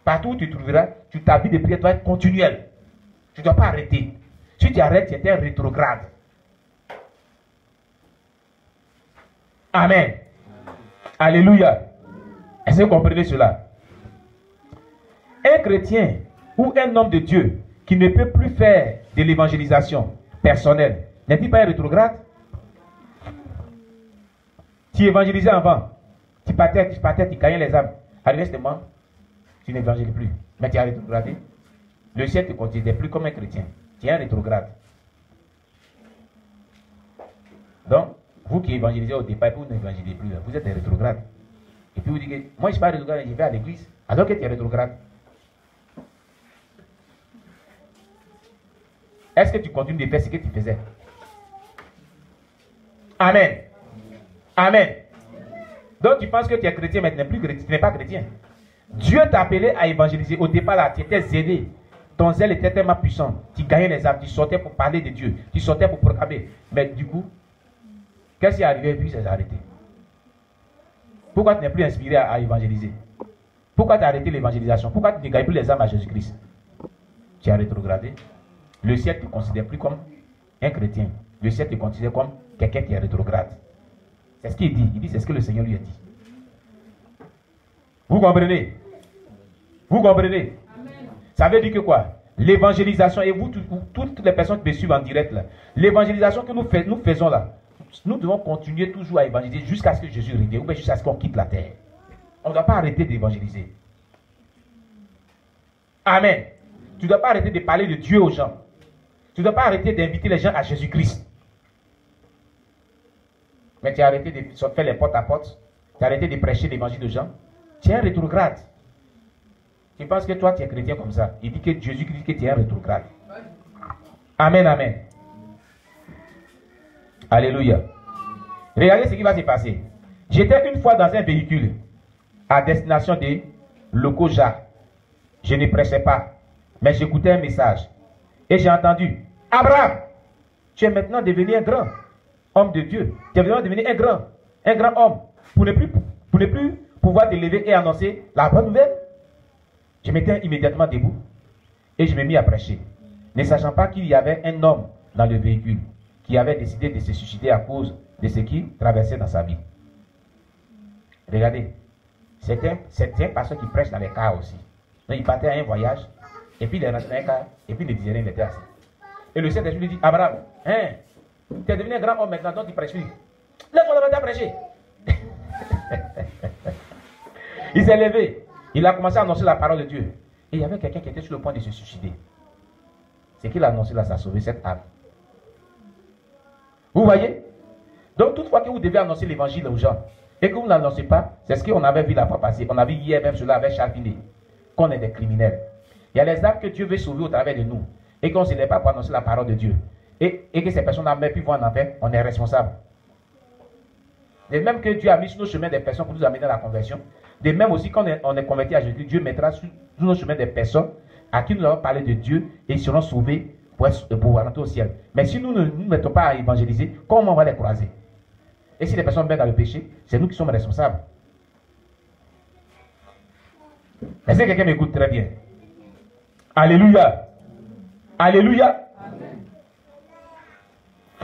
Partout où tu trouveras, ta vie de prière doit être continuelle. Tu ne dois pas arrêter. Si tu arrêtes, tu es un rétrograde. Amen. Alléluia. Est-ce que vous comprenez cela? Un chrétien ou un homme de Dieu qui ne peut plus faire de l'évangélisation personnelle, n'est-il pas un rétrograde? Tu évangélisais avant, tu partais, tu gagnais les âmes. Arrivé ce moment, tu n'évangélises plus. Mais tu as rétrogradé. Le ciel ne te considère plus comme un chrétien. Tu es un rétrograde. Donc, vous qui évangélisez au départ, vous n'évangélisez plus. Vous êtes des rétrogrades. Et puis vous dites que moi je ne suis pas rétrograde, je vais à l'église. Alors que tu es rétrograde. Est-ce que tu continues de faire ce que tu faisais? Amen. Amen. Donc tu penses que tu es chrétien, mais tu n'es plus chrétien, tu n'es pas chrétien. Dieu t'a appelé à évangéliser. Au départ là, tu étais zélé. Ton zèle était tellement puissant. Tu gagnais les âmes, tu sortais pour parler de Dieu. Tu sortais pour proclamer. Mais du coup, qu'est-ce qui est arrivé? Puis ça s'est arrêté. Pourquoi tu n'es plus inspiré à évangéliser? Pourquoi tu as arrêté l'évangélisation? Pourquoi tu ne gagnes plus les âmes à Jésus-Christ? Tu as rétrogradé. Le ciel ne te considère plus comme un chrétien. Le ciel te considère comme quelqu'un qui est rétrograde. C'est ce qu'il dit. Il dit c'est ce que le Seigneur lui a dit. Vous comprenez? Vous comprenez? Amen. Ça veut dire que quoi? L'évangélisation, et vous, toutes les personnes qui me suivent en direct là, l'évangélisation que nous faisons là, nous devons continuer toujours à évangéliser jusqu'à ce que Jésus revienne, ou bien jusqu'à ce qu'on quitte la terre. On ne doit pas arrêter d'évangéliser. Amen. Tu ne dois pas arrêter de parler de Dieu aux gens. Tu ne dois pas arrêter d'inviter les gens à Jésus-Christ. Mais tu as arrêté de faire les porte à porte. Tu as arrêté de prêcher l'évangile aux gens. Tu es un rétrograde. Tu penses que toi tu es chrétien comme ça. Il dit que Jésus dit que tu es un rétrograde. Amen, amen. Alléluia. Regardez ce qui va se passer. J'étais une fois dans un véhicule à destination de Lokoja. Je ne prêchais pas, mais j'écoutais un message. Et j'ai entendu, Abraham, tu es maintenant devenu un grand homme de Dieu. Tu es maintenant devenu un grand homme. Pour ne plus pouvoir te lever et annoncer la bonne nouvelle. Je m'étais immédiatement debout et je me mis à prêcher. Ne sachant pas qu'il y avait un homme dans le véhicule qui avait décidé de se suicider à cause de ce qu'il traversait dans sa vie. Regardez, c'est un pasteur qui prêche dans les cars aussi. Donc, il partait à un voyage, et puis il est rentré dans un car, et puis il ne disait rien, il était assis. Et le Saint-Esprit lui dit, Abraham, tu es devenu un grand homme maintenant, donc tu prêches plus. Lève-toi là-bas, tu as prêché. Il s'est levé, il a commencé à annoncer la parole de Dieu. Et il y avait quelqu'un qui était sur le point de se suicider. Ce qu'il a annoncé là, ça a sauvé cette âme. Vous voyez? Donc, toutefois que vous devez annoncer l'évangile aux gens, et que vous n'annoncez pas, c'est ce qu'on avait vu la fois passée. On a vu hier même cela avec Charles Finet, qu'on est des criminels. Il y a les âmes que Dieu veut sauver au travers de nous, et qu'on ne se lève pas pour annoncer la parole de Dieu. Et que ces personnes-là même pu voir en enfer, on est responsable. De même que Dieu a mis sur nos chemins des personnes pour nous amener à la conversion, de même aussi quand on est converti à Jésus, Dieu mettra sur nos chemins des personnes à qui nous allons parler de Dieu et ils seront sauvés pour rentrer au ciel. Mais si nous ne nous mettons pas à évangéliser, comment on va les croiser? Et si les personnes viennent dans le péché, c'est nous qui sommes responsables. Est-ce que quelqu'un m'écoute très bien? Alléluia. Alléluia.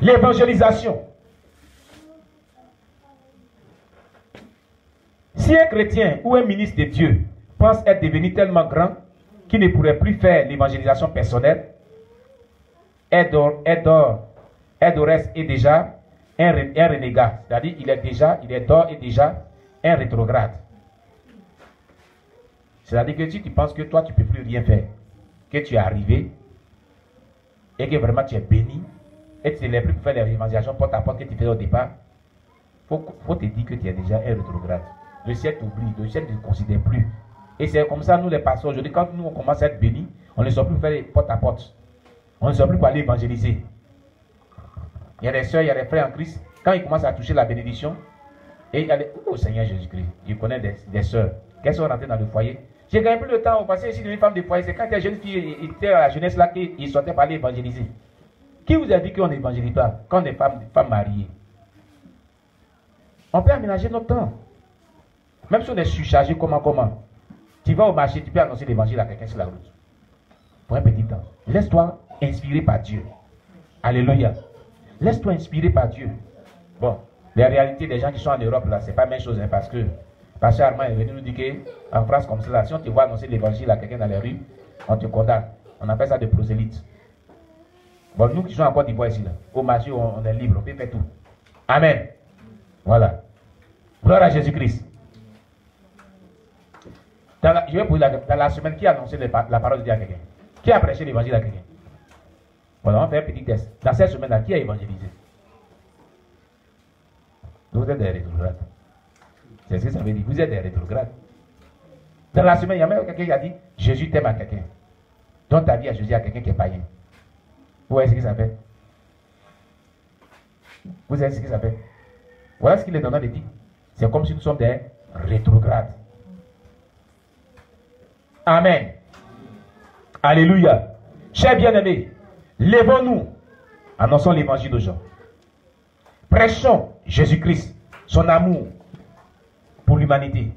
L'évangélisation. Si un chrétien ou un ministre de Dieu pense être devenu tellement grand qu'il ne pourrait plus faire l'évangélisation personnelle, Edores est déjà un renégat. C'est-à-dire il est d'or et déjà un rétrograde. C'est-à-dire que si tu penses que toi tu ne peux plus rien faire, que tu es arrivé et que vraiment tu es béni et tu ne l'es plus pour faire l'évangélisation porte à porte que tu faisais au départ, il faut te dire que tu es déjà un rétrograde. Le ciel t'oublie, le ciel ne te considère plus. Et c'est comme ça, nous les pasteurs, aujourd'hui, quand nous on commence à être bénis, on ne sort plus faire les porte à porte. On ne sort plus pour aller évangéliser. Il y a des soeurs, il y a des frères en Christ, quand ils commencent à toucher la bénédiction, et il y a des... Oh Seigneur Jésus-Christ, je connais des soeurs, qu'elles sont rentrées dans le foyer. J'ai gagné plus de temps, parce que ici, une femme de foyer, c'est quand les jeunes filles étaient à la jeunesse là qu'ils sortaient pour aller évangéliser. Qui vous a dit qu'on n'évangélise pas quand on est femmes mariées? On peut aménager notre temps. Même si on est surchargé, comment? Tu vas au marché, tu peux annoncer l'évangile à quelqu'un sur la route. Pour un petit temps. Laisse-toi inspirer par Dieu. Alléluia. Laisse-toi inspirer par Dieu. Bon, les réalités des gens qui sont en Europe, là, c'est pas la même chose, hein, parce que Pasteur Armand est venu nous dire qu'en France comme cela, si on te voit annoncer l'évangile à quelqu'un dans les rues, on te condamne. On appelle ça des prosélytes. Bon, nous qui sommes en Côte d'Ivoire ici, là, au marché, on est libre, on peut faire tout. Amen. Voilà. Gloire à Jésus-Christ. Je vais poser dans la semaine, qui a annoncé la parole de Dieu à quelqu'un? Qui a prêché l'évangile à quelqu'un? Voilà, on va faire un petit test. Dans cette semaine-là, qui a évangélisé? Vous êtes des rétrogrades. C'est ce que ça veut dire. Vous êtes des rétrogrades. Dans la semaine, il y a même quelqu'un qui a dit Jésus t'aime à quelqu'un. Donne ta vie à Jésus à quelqu'un qui est païen. Vous voyez ce que ça fait? Vous savez ce que ça fait? Voilà ce qu'il est en train de dire. C'est comme si nous sommes des rétrogrades. Amen. Alléluia. Chers bien-aimés, lèvons-nous, annonçons l'évangile aux gens. Prêchons Jésus-Christ, son amour pour l'humanité.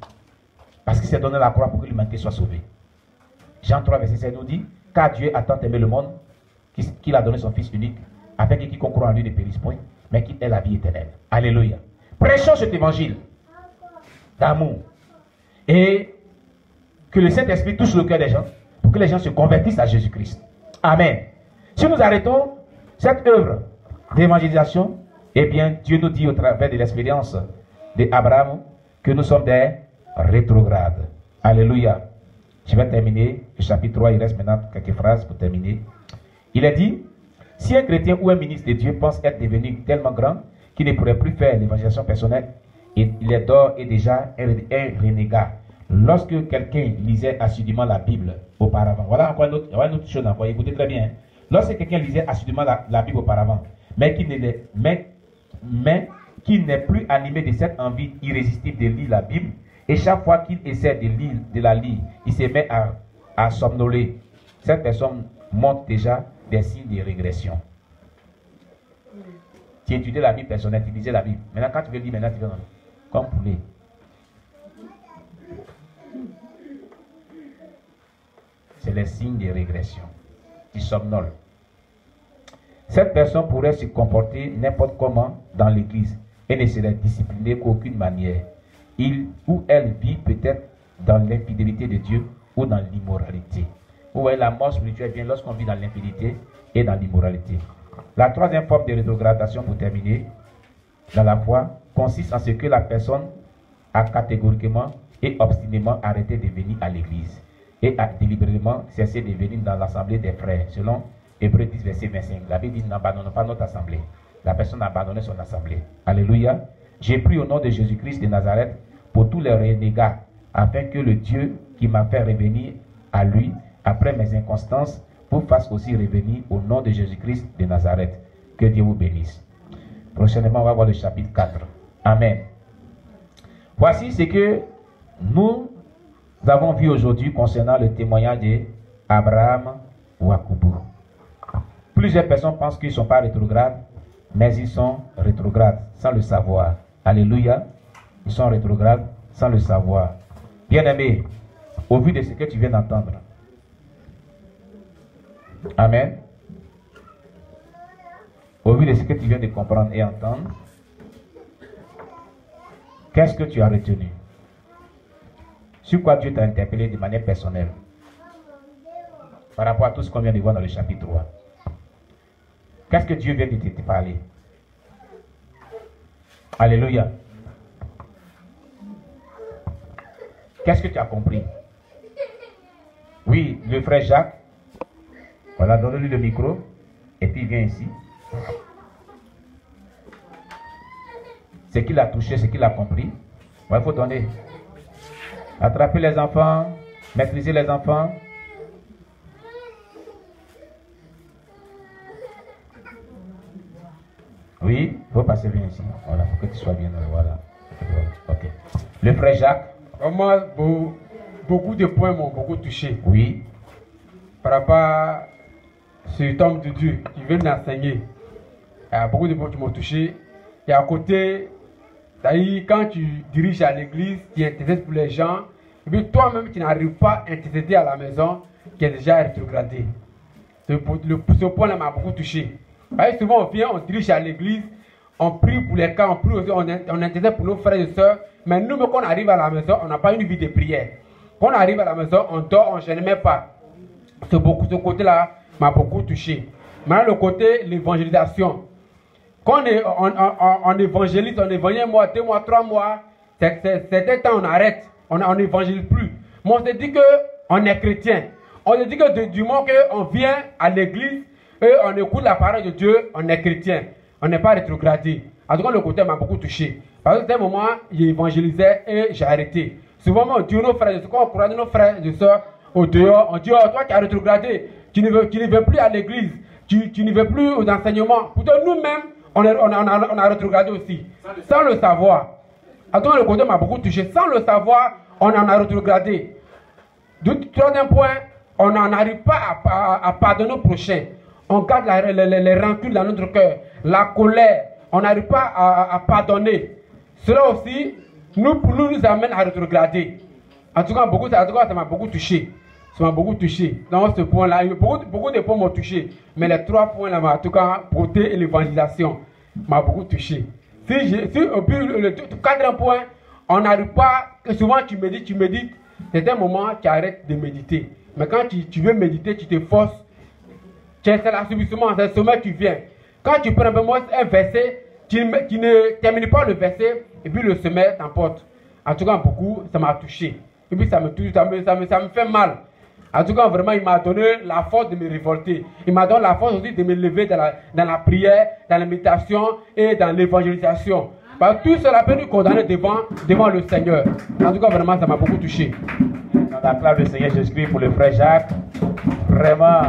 Parce qu'il s'est donné la croix pour que l'humanité soit sauvée. Jean 3, verset 7 nous dit, car Dieu a tant aimé le monde qu'il a donné son Fils unique, afin que quiconque croit en lui ne périsse point, mais qu'il ait la vie éternelle. Alléluia. Prêchons cet évangile d'amour. Et que le Saint-Esprit touche le cœur des gens, pour que les gens se convertissent à Jésus-Christ. Amen. Si nous arrêtons cette œuvre d'évangélisation, eh bien, Dieu nous dit au travers de l'expérience d'Abraham que nous sommes des rétrogrades. Alléluia. Je vais terminer le chapitre 3, il reste maintenant quelques phrases pour terminer. Il est dit, si un chrétien ou un ministre de Dieu pense être devenu tellement grand qu'il ne pourrait plus faire l'évangélisation personnelle, il est d'ores et déjà un renégat. Lorsque quelqu'un lisait assidûment la Bible auparavant, voilà encore une autre chose encore, écoutez très bien. Lorsque quelqu'un lisait assidûment la Bible auparavant, mais qui n'est plus animé de cette envie irrésistible de lire la Bible, et chaque fois qu'il essaie de la lire, il se met à somnoler. Cette personne montre déjà des signes de régression. Tu étudiais la Bible personnelle, tu lisais la Bible. Maintenant, quand tu veux lire, maintenant tu veux comme poulet. C'est les signes de régression. Tu somnoles. Cette personne pourrait se comporter n'importe comment dans l'église et ne serait disciplinée qu'aucune manière. Il ou elle vit peut-être dans l'infidélité de Dieu ou dans l'immoralité. Vous voyez, la mort spirituelle vient lorsqu'on vit dans l'infidélité et dans l'immoralité. La troisième forme de rétrogradation, pour terminer, dans la foi, consiste en ce que la personne a catégoriquement et obstinément arrêté de venir à l'église et a délibérément cessé de venir dans l'assemblée des frères, selon Hébreux 10, verset 25. La Bible dit, n'abandonnons pas notre assemblée. La personne a abandonné son assemblée. Alléluia. J'ai pris au nom de Jésus-Christ de Nazareth pour tous les renégats, afin que le Dieu qui m'a fait revenir à lui, après mes inconstances, vous fasse aussi revenir au nom de Jésus-Christ de Nazareth. Que Dieu vous bénisse. Prochainement, on va voir le chapitre 4. Amen. Voici ce que nous avons vu aujourd'hui concernant le témoignage d'Abraham Ouakoubou. Plusieurs personnes pensent qu'ils ne sont pas rétrogrades, mais ils sont rétrogrades sans le savoir. Alléluia. Ils sont rétrogrades sans le savoir. Bien-aimé, au vu de ce que tu viens d'entendre. Amen. Au vu de ce que tu viens de comprendre et entendre, qu'est-ce que tu as retenu? Sur quoi Dieu t'a interpellé de manière personnelle? Par rapport à tout ce qu'on vient de voir dans le chapitre 3. Qu'est-ce que Dieu vient de te parler? Alléluia. Qu'est-ce que tu as compris? Oui, le frère Jacques. Voilà, donne-lui le micro. Et puis il vient ici. Ce qu'il a touché, ce qu'il a compris. Il faut donner. Attraper les enfants. Maîtriser les enfants. Oui, il faut passer bien ici. Voilà, pour que tu sois bien. Voilà. Ok. Le frère Jacques. Moi, beaucoup de points m'ont beaucoup touché. Oui. Par rapport à cet homme de Dieu qui vient d'enseigner. Il y a beaucoup de points qui m'ont touché. Et à côté, c'est-à-dire quand tu diriges à l'église, tu t'intéresses pour les gens, et puis toi-même tu n'arrives pas à intercéder à la maison, qui est déjà rétrogradé. Ce point-là m'a beaucoup touché. Voyez, souvent on vient, on dirige à l'église, on prie pour les cas, on prie aussi, on intercède pour nos frères et sœurs, mais nous, quand on arrive à la maison, on n'a pas une vie de prière. Quand on arrive à la maison, on dort, on ne gêne même pas. Ce côté-là m'a beaucoup touché. Maintenant, le côté, l'évangélisation. Quand on évangélise, on évangélise 1 mois, 2 mois, 3 mois, certains temps on arrête, on n'évangélise plus. Mais on se dit qu'on est chrétien. On se dit que du moment qu'on vient à l'église et on écoute la parole de Dieu, on est chrétien. On n'est pas rétrogradé. En tout cas, le côté m'a beaucoup touché. Parce que c'était un moment, j'évangélisais et j'ai arrêté. Souvent, on dit nos frères, quand on encourage nos frères et sœurs au dehors, on dit, oh, toi qui as rétrogradé, tu ne veux plus à l'église, tu ne veux plus aux enseignements. Pourtant, nous-mêmes, on a rétrogradé aussi, sans le savoir. En tout cas, le côté m'a beaucoup touché. Sans le savoir, on en a rétrogradé. Troisième point, on n'en arrive pas à pardonner au prochain. On garde les rancunes dans notre cœur, la colère. On n'arrive pas à pardonner. Cela aussi, nous amène à rétrograder. En tout cas, ça m'a beaucoup touché. Ça m'a beaucoup touché. Dans ce point-là, beaucoup de points m'ont touché. Mais les 3 points-là, en tout cas, beauté et l'évangélisation, m'a beaucoup touché. Au plus, le 4e point, on n'arrive pas, souvent tu médites, c'est un moment tu arrêtes de méditer. Mais quand tu veux méditer, tu te forces, c'est l'assouplissement, c'est le sommet qui vient. Quand tu prends un verset, tu ne termines pas le verset, et puis le sommet t'emporte. En tout cas, beaucoup, ça m'a touché. Et puis ça me touche, ça me fait mal. En tout cas, vraiment, il m'a donné la force de me révolter. Il m'a donné la force aussi de me lever dans la prière, dans la méditation et dans l'évangélisation. Parce que tout cela peut nous condamner devant le Seigneur. En tout cas, vraiment, ça m'a beaucoup touché. On acclame le Seigneur Jésus-Christ pour le frère Jacques. Vraiment,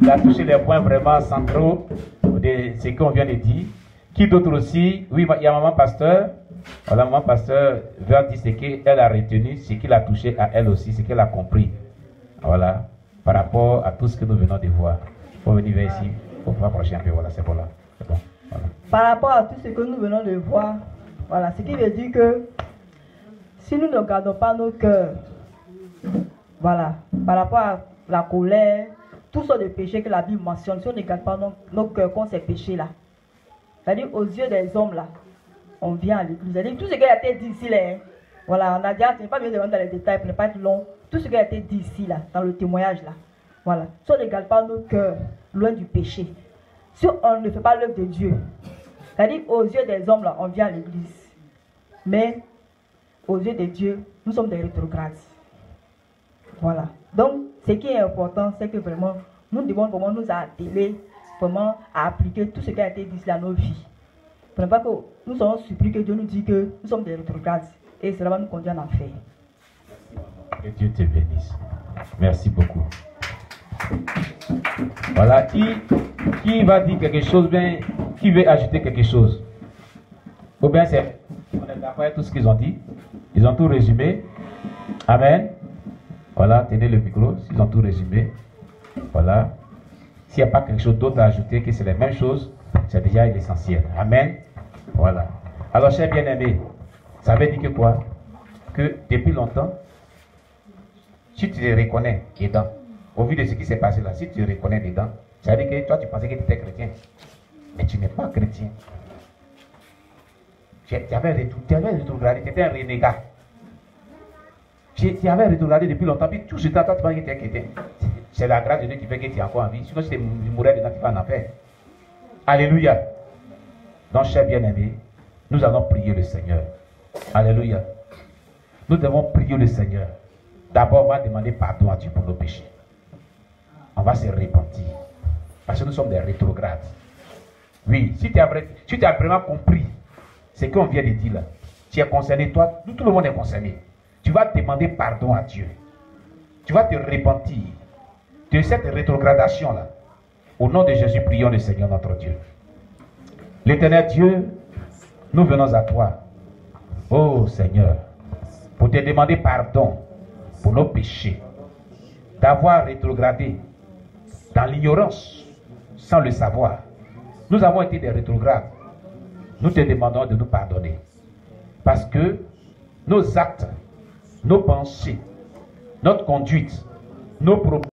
il a touché les points vraiment centraux de ce qu'on vient de dire. Qui d'autre aussi? Oui, il y a maman pasteur. Voilà, maman pasteur veut dire ce qu'elle a retenu, ce qu'il a touché à elle aussi, ce qu'elle a compris. Voilà, par rapport à tout ce que nous venons de voir. Il faut venir vers ici, il faut approcher un peu, voilà, c'est bon là. C'est bon, voilà. Par rapport à tout ce que nous venons de voir, voilà, ce qui veut dire que si nous ne gardons pas nos cœurs, voilà, par rapport à la colère, tout ce de péchés que la Bible mentionne, si on ne garde pas nos cœurs contre ces péchés-là, c'est-à-dire aux yeux des hommes là, on vient à l'église. C'est-à-dire tout ce qui a été dit ici, là, hein, voilà, on a déjà, ce n'est pas bien de rentrer dans les détails pour ne pas être long. Tout ce qui a été dit ici, là, dans le témoignage, là, voilà. Si on ne garde pas nos cœurs loin du péché, si on ne fait pas l'œuvre de Dieu, c'est-à-dire aux yeux des hommes, là, on vient à l'église. Mais aux yeux de Dieu, nous sommes des rétrogrades. Voilà. Donc, ce qui est important, c'est que vraiment, nous devons vraiment nous atteler, vraiment à appliquer tout ce qui a été dit ici à nos vies. Pour ne pas que nous soyons surpris que Dieu nous dit que nous sommes des rétrogrades. Et cela va nous conduire en enfer. Que Dieu te bénisse. Merci beaucoup. Voilà, qui va dire quelque chose, bien, qui veut ajouter quelque chose? Ou bien on est d'accord avec tout ce qu'ils ont dit. Ils ont tout résumé. Amen. Voilà, tenez le micro, ils ont tout résumé. Voilà. S'il n'y a pas quelque chose d'autre à ajouter, que c'est la même chose, c'est déjà l'essentiel. Amen. Voilà. Alors, chers bien-aimés, ça veut dire que quoi? Que depuis longtemps, si tu te reconnais dedans, au vu de ce qui s'est passé là, si tu te reconnais dedans, ça veut dire que toi tu pensais que tu étais chrétien. Mais tu n'es pas chrétien. Tu avais rétrogradé, tu étais un renégat. Tu avais rétrogradé depuis longtemps, puis tout ce temps, toi tu pensais que tu étais chrétien. C'est la grâce de Dieu qui fait que tu es encore en vie. Sinon, si tu mourais dedans, tu vas en enfer. Alléluia. Donc, chers bien-aimés, nous allons prier le Seigneur. Alléluia. Nous devons prier le Seigneur. D'abord, on va demander pardon à Dieu pour nos péchés. On va se repentir. Parce que nous sommes des rétrogrades. Oui, si tu as vraiment compris ce qu'on vient de dire là, tu es concerné, toi, tout le monde est concerné. Tu vas demander pardon à Dieu. Tu vas te repentir de cette rétrogradation là. Au nom de Jésus, prions le Seigneur notre Dieu. L'Éternel Dieu, nous venons à toi, oh Seigneur, pour te demander pardon pour nos péchés, d'avoir rétrogradé dans l'ignorance, sans le savoir. Nous avons été des rétrogrades. Nous te demandons de nous pardonner. Parce que nos actes nos pensées, notre conduite, nos propos.